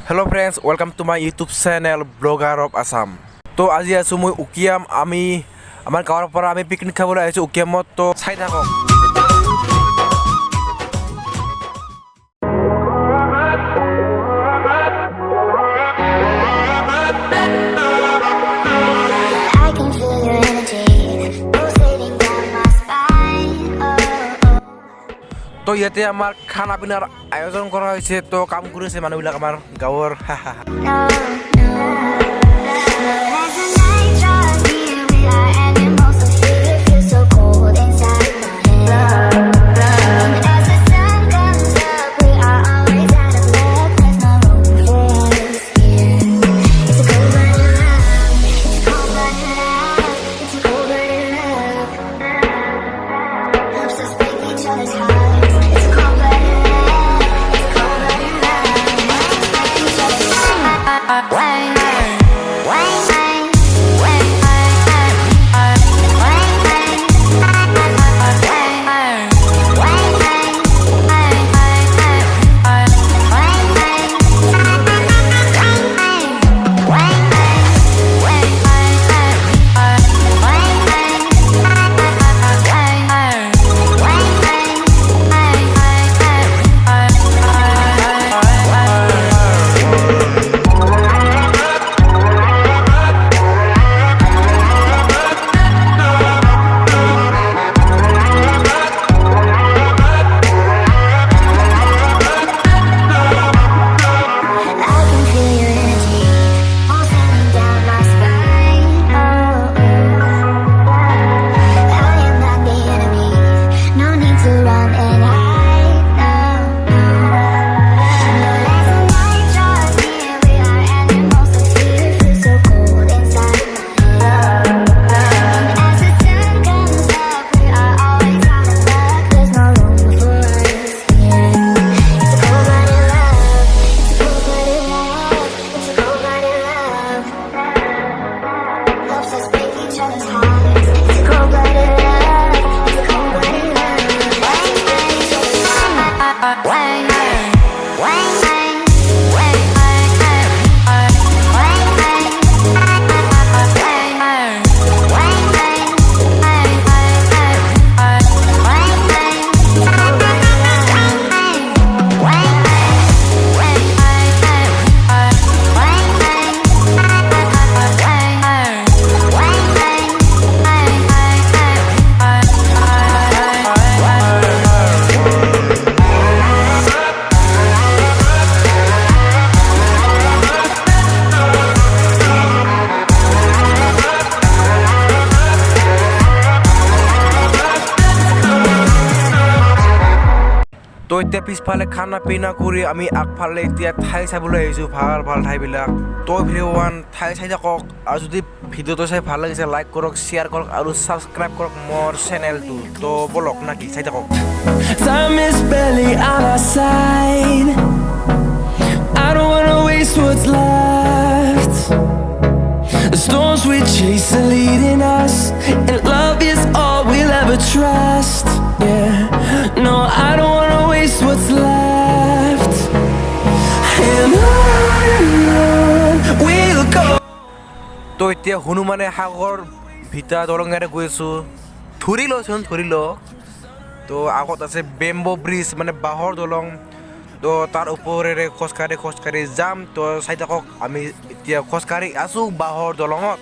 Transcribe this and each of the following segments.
Hello friends, welcome to my YouTube channel Blogger of Assam. তো আজি আছো মই উকিয়াম আমি আমাৰ গাঁৱৰ পৰা আমি পিকনিক খাবলৈ আহিছো উকিয়ামত তো চাই থাকক তো ইয়াতে আমাৰ খানা পিনাৰ আয়োজন কৰা হৈছে তো কাম কৰিছে মানুহবিলাক আমাৰ গাঁৱৰ তো এতিয়া পিছফালে খানা পিনা কৰি আমি আগফালে এতিয়া ঠাই চাবলৈ আহিছোঁ ভাল ভাল ঠাইবিলাক তো ভিডিঅ'ৱান ঠাই চাই থাকক আৰু যদি ভিডিঅ'টো চাই ভাল লাগিছে লাইক কৰক শ্বেয়াৰ কৰক আৰু ছাবস্ক্ৰাইব কৰক মোৰ চেনেলটো তো বলক নাকি চাই থাকক Time is barely on our side. I don't wanna waste what's left. The storms we chase are leading us, and love is all we'll ever trust. Yeah, no, I don't wanna waste what's left. And on we'll go. তো এতিয়া হনুমানে সাগৰ Vita দলঙেৰে গৈ আছোঁ ধৰি ল তো আগত আছে bamboo bridge মানে বাঁহৰ দলং তো তাৰ ওপৰেৰে খোজকাঢ়ি যাম তো চাই থাকক আমি এতিয়া খোজকাঢ়ি আছোঁ বাঁহৰ দলঙত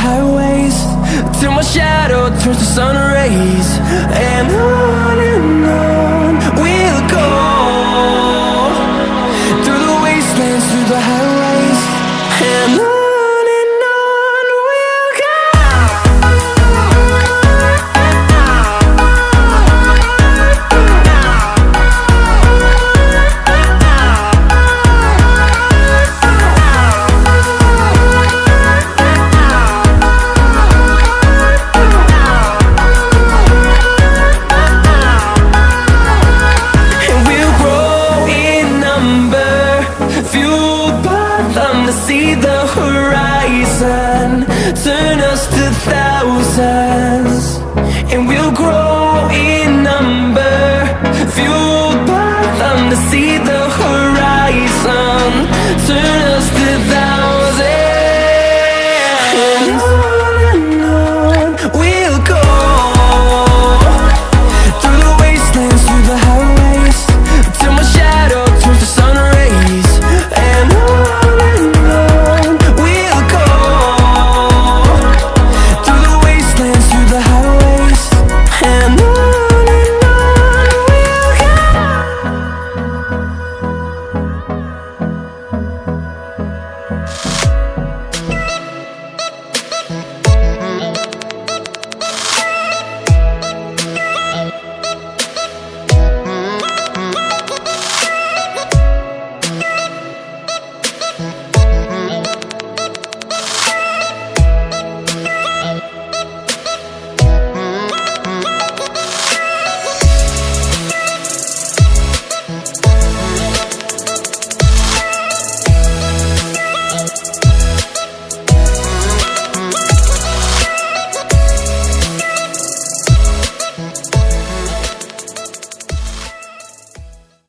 highways, till my shadow turns to sun rays. And on we'll go, through the wastelands, through the highways. And on we'll go. And we'll grow in number, fueled by them to see the horizon, turn us to thousands. And we'll grow in number, fueled by them to see the horizon, turn us